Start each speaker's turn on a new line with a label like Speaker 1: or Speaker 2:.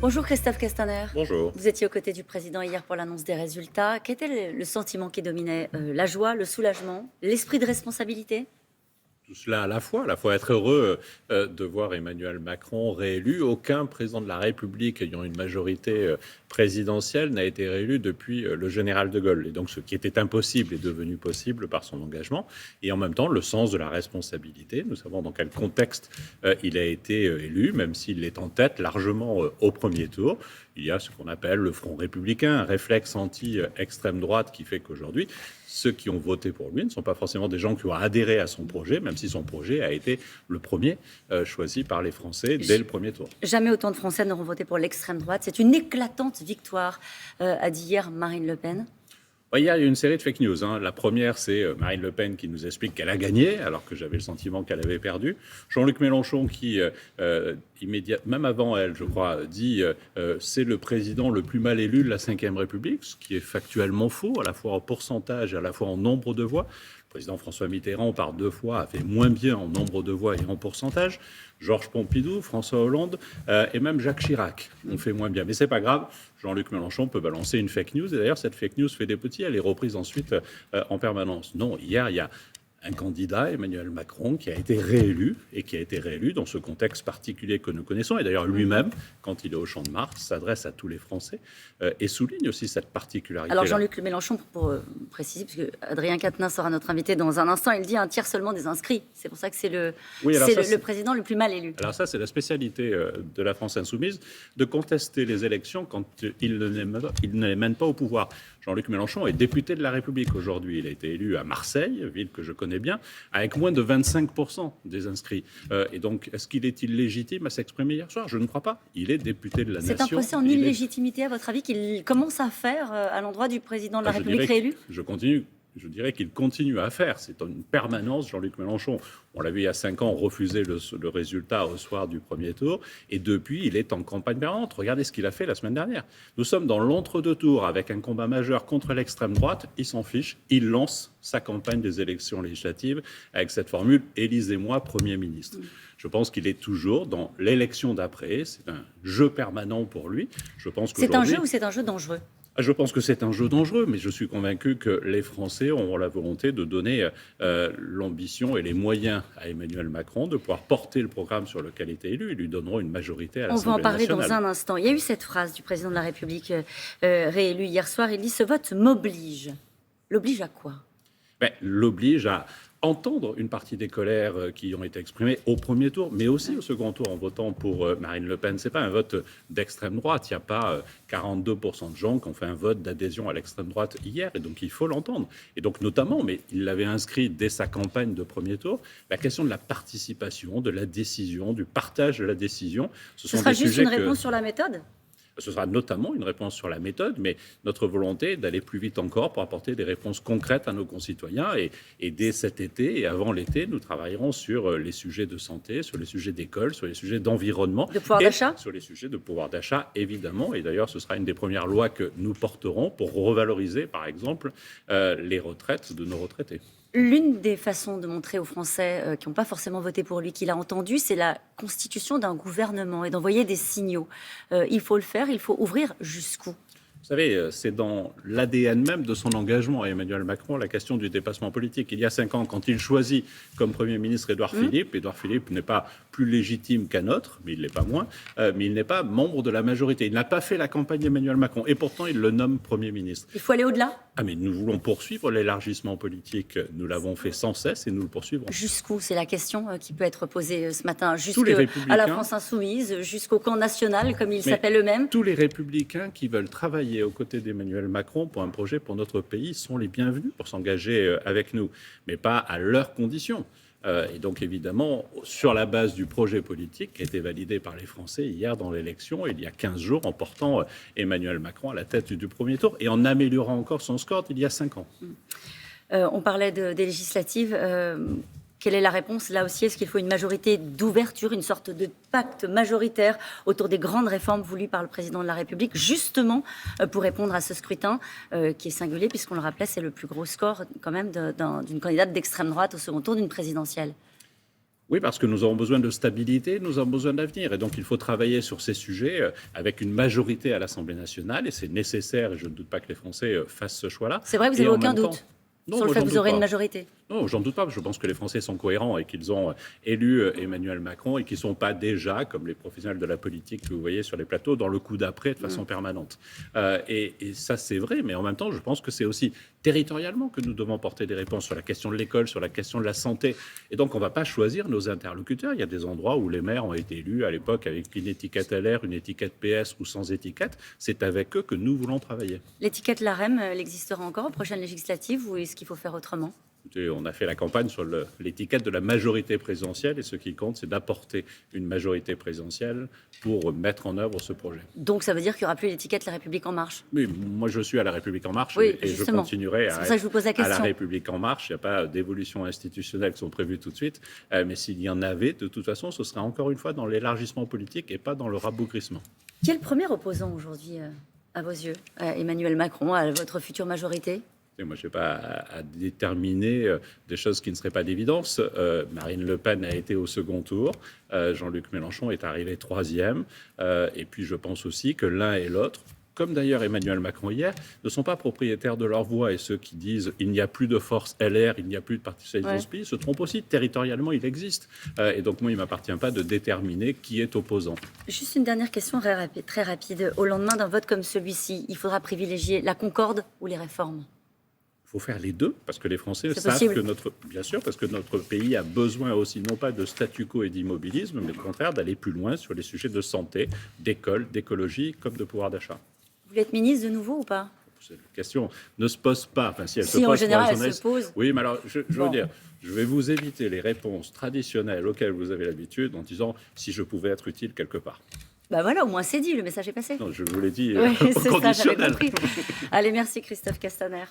Speaker 1: Bonjour Christophe Castaner.
Speaker 2: Bonjour.
Speaker 1: Vous étiez aux côtés du président hier pour l'annonce des résultats. Quel était le sentiment qui dominait? La joie, le soulagement, l'esprit de responsabilité?
Speaker 2: Tout cela à la fois être heureux de voir Emmanuel Macron réélu. Aucun président de la République ayant une majorité présidentielle n'a été réélu depuis le général de Gaulle. Et donc ce qui était impossible est devenu possible par son engagement. Et en même temps, le sens de la responsabilité. Nous savons dans quel contexte il a été élu, même s'il est en tête largement au premier tour. Il y a ce qu'on appelle le Front républicain, un réflexe anti-extrême droite qui fait qu'aujourd'hui, ceux qui ont voté pour lui ne sont pas forcément des gens qui ont adhéré à son projet, même si son projet a été le premier choisi par les Français dès le premier tour.
Speaker 1: Jamais autant de Français n'auront voté pour l'extrême droite. C'est une éclatante victoire, a dit hier Marine Le Pen.
Speaker 2: Il y a une série de fake news. La première, c'est Marine Le Pen qui nous explique qu'elle a gagné, alors que j'avais le sentiment qu'elle avait perdu. Jean-Luc Mélenchon qui, même avant elle, je crois, dit c'est le président le plus mal élu de la Ve République, ce qui est factuellement faux, à la fois en pourcentage et à la fois en nombre de voix. Le président François Mitterrand, par 2 fois, a fait moins bien en nombre de voix et en pourcentage. Georges Pompidou, François Hollande et même Jacques Chirac ont fait moins bien. Mais c'est pas grave, Jean-Luc Mélenchon peut balancer une fake news. Et d'ailleurs, cette fake news fait des petits, elle est reprise ensuite en permanence. Non, hier, il y a un candidat, Emmanuel Macron, qui a été réélu et qui a été réélu dans ce contexte particulier que nous connaissons. Et d'ailleurs, lui-même, quand il est au Champ de Mars, s'adresse à tous les Français et souligne aussi cette particularité.
Speaker 1: Alors Jean-Luc Mélenchon, pour préciser, parce que Adrien Quatennens sera notre invité dans un instant, il dit un tiers seulement des inscrits. C'est pour ça que c'est le président le plus mal élu.
Speaker 2: Alors ça, c'est la spécialité de la France insoumise, de contester les élections quand il ne les mène pas au pouvoir. Jean-Luc Mélenchon est député de la République aujourd'hui. Il a été élu à Marseille, ville que je connais bien, avec moins de 25% des inscrits. Et donc, est-ce qu'il est illégitime à s'exprimer hier soir? Je ne crois pas. Il est député de la Nation.
Speaker 1: C'est un procès en illégitimité, à votre avis, qu'il commence à faire à l'endroit du président de la République réélu?
Speaker 2: Je dirais qu'il continue à faire. C'est une permanence. Jean-Luc Mélenchon, on l'a vu il y a 5 ans, refuser le résultat au soir du premier tour. Et depuis, il est en campagne permanente. Regardez ce qu'il a fait la semaine dernière. Nous sommes dans l'entre-deux tours avec un combat majeur contre l'extrême droite. Il s'en fiche. Il lance sa campagne des élections législatives avec cette formule « Élisez-moi Premier ministre ». Je pense qu'il est toujours dans l'élection d'après. C'est un jeu permanent pour lui.
Speaker 1: C'est un jeu ou c'est un jeu dangereux?
Speaker 2: Je pense que c'est un jeu dangereux, mais je suis convaincu que les Français auront la volonté de donner l'ambition et les moyens à Emmanuel Macron de pouvoir porter le programme sur lequel il était élu. Ils lui donneront une majorité à l'Assemblée nationale.
Speaker 1: On va en parler dans un instant. Il y a eu cette phrase du président de la République réélu hier soir. Il dit « Ce vote m'oblige ». L'oblige à quoi?
Speaker 2: L'oblige à entendre une partie des colères qui ont été exprimées au premier tour, mais aussi au second tour en votant pour Marine Le Pen. Ce n'est pas un vote d'extrême droite. Il n'y a pas 42% de gens qui ont fait un vote d'adhésion à l'extrême droite hier, et donc il faut l'entendre. Et donc notamment, mais il l'avait inscrit dès sa campagne de premier tour, la question de la participation, de la décision, du partage de la décision.
Speaker 1: Ce sera juste une réponse sur la méthode?
Speaker 2: Ce sera notamment une réponse sur la méthode, mais notre volonté est d'aller plus vite encore pour apporter des réponses concrètes à nos concitoyens. Et dès cet été et avant l'été, nous travaillerons sur les sujets de santé, sur les sujets d'école, sur les sujets d'environnement.
Speaker 1: De pouvoir d'achat?
Speaker 2: Sur les sujets de pouvoir d'achat, évidemment. Et d'ailleurs, ce sera une des premières lois que nous porterons pour revaloriser, par exemple, les retraites de nos retraités.
Speaker 1: L'une des façons de montrer aux Français qui n'ont pas forcément voté pour lui qu'il a entendu, c'est la constitution d'un gouvernement et d'envoyer des signaux. Il faut le faire, il faut ouvrir jusqu'où?
Speaker 2: Vous savez, c'est dans l'ADN même de son engagement à Emmanuel Macron, la question du dépassement politique. Il y a 5 ans, quand il choisit comme Premier ministre Édouard Philippe, Édouard Philippe n'est pas plus légitime qu'un autre, mais il ne l'est pas moins, mais il n'est pas membre de la majorité. Il n'a pas fait la campagne d'Emmanuel Macron, et pourtant il le nomme Premier ministre.
Speaker 1: Il faut aller au-delà?
Speaker 2: Mais nous voulons poursuivre l'élargissement politique. Nous l'avons fait sans cesse et nous le poursuivrons.
Speaker 1: Jusqu'où? C'est la question qui peut être posée ce matin. Jusqu'à la France insoumise, jusqu'au camp national, comme ils s'appellent eux-mêmes.
Speaker 2: Tous les républicains qui veulent travailler aux côtés d'Emmanuel Macron pour un projet pour notre pays sont les bienvenus pour s'engager avec nous, mais pas à leurs conditions. Et donc évidemment, sur la base du projet politique qui a été validé par les Français hier dans l'élection, il y a 15 jours, en portant Emmanuel Macron à la tête du premier tour et en améliorant encore son score d'il y a 5 ans.
Speaker 1: On parlait des législatives. Quelle est la réponse? Là aussi, est-ce qu'il faut une majorité d'ouverture, une sorte de pacte majoritaire autour des grandes réformes voulues par le président de la République, justement pour répondre à ce scrutin qui est singulier, puisqu'on le rappelait, c'est le plus gros score quand même d'une candidate d'extrême droite au second tour d'une présidentielle?
Speaker 2: Oui, parce que nous avons besoin de stabilité, nous avons besoin d'avenir. Et donc, il faut travailler sur ces sujets avec une majorité à l'Assemblée nationale. Et c'est nécessaire, et je ne doute pas que les Français fassent ce choix-là.
Speaker 1: C'est vrai, vous
Speaker 2: Et
Speaker 1: n'avez
Speaker 2: en
Speaker 1: aucun
Speaker 2: même temps-
Speaker 1: doute
Speaker 2: Non,
Speaker 1: sur le
Speaker 2: moi,
Speaker 1: fait
Speaker 2: j'en
Speaker 1: que vous
Speaker 2: doute
Speaker 1: aurez une
Speaker 2: pas.
Speaker 1: majorité?
Speaker 2: Non, j'en doute pas. Je pense que les Français sont cohérents et qu'ils ont élu Emmanuel Macron et qu'ils ne sont pas déjà, comme les professionnels de la politique que vous voyez sur les plateaux, dans le coup d'après de façon permanente. Et ça, c'est vrai. Mais en même temps, je pense que c'est aussi territorialement que nous devons porter des réponses sur la question de l'école, sur la question de la santé. Et donc, on ne va pas choisir nos interlocuteurs. Il y a des endroits où les maires ont été élus à l'époque avec une étiquette LR, une étiquette PS ou sans étiquette. C'est avec eux que nous voulons travailler.
Speaker 1: L'étiquette LAREM, elle existera encore aux prochaines législatives ou est-ce qu'il faut faire autrement?
Speaker 2: Écoutez, on a fait la campagne sur l'étiquette de la majorité présidentielle et ce qui compte, c'est d'apporter une majorité présidentielle pour mettre en œuvre ce projet.
Speaker 1: Donc ça veut dire qu'il n'y aura plus l'étiquette La République En Marche?
Speaker 2: Oui, moi je suis à la République En Marche
Speaker 1: Oui,
Speaker 2: et je
Speaker 1: justement.
Speaker 2: continuerai
Speaker 1: C'est pour ça que je vous pose la
Speaker 2: à la
Speaker 1: question.
Speaker 2: République En Marche. Il n'y a pas d'évolution institutionnelle qui sont prévues tout de suite, mais s'il y en avait, de toute façon, ce sera encore une fois dans l'élargissement politique et pas dans le rabougrissement.
Speaker 1: Qui est le premier opposant aujourd'hui, à vos yeux, à Emmanuel Macron, à votre future majorité?
Speaker 2: Et moi, je n'ai pas à déterminer des choses qui ne seraient pas d'évidence. Marine Le Pen a été au second tour. Jean-Luc Mélenchon est arrivé troisième. Et puis, je pense aussi que l'un et l'autre, comme d'ailleurs Emmanuel Macron hier, ne sont pas propriétaires de leur voix. Et ceux qui disent il n'y a plus de force LR, il n'y a plus de Parti socialiste dans ce pays, se trompent aussi. Territorialement, il existe. Et donc, moi, il ne m'appartient pas de déterminer qui est opposant.
Speaker 1: Juste une dernière question très rapide. Au lendemain d'un vote comme celui-ci, il faudra privilégier la concorde ou les réformes?
Speaker 2: Il faut faire les deux, parce que les Français
Speaker 1: C'est
Speaker 2: savent
Speaker 1: possible.
Speaker 2: bien sûr, parce que notre pays a besoin aussi, non pas de statu quo et d'immobilisme, mais au contraire d'aller plus loin sur les sujets de santé, d'école, d'écologie, comme de pouvoir d'achat.
Speaker 1: Vous voulez être ministre de nouveau ou pas?
Speaker 2: Cette question ne se pose pas. Enfin, si elle se
Speaker 1: Si,
Speaker 2: pose
Speaker 1: en
Speaker 2: pour
Speaker 1: général,
Speaker 2: un
Speaker 1: elle
Speaker 2: journaliste-
Speaker 1: se pose.
Speaker 2: Oui, mais alors, je
Speaker 1: Bon.
Speaker 2: veux dire, je vais vous éviter les réponses traditionnelles auxquelles vous avez l'habitude en disant si je pouvais être utile quelque part.
Speaker 1: Bah voilà, au moins c'est dit, le message est passé.
Speaker 2: Non, je vous l'ai dit
Speaker 1: Oui,
Speaker 2: au
Speaker 1: c'est ça, j'avais
Speaker 2: conditionnel.
Speaker 1: compris. Allez, merci Christophe Castaner.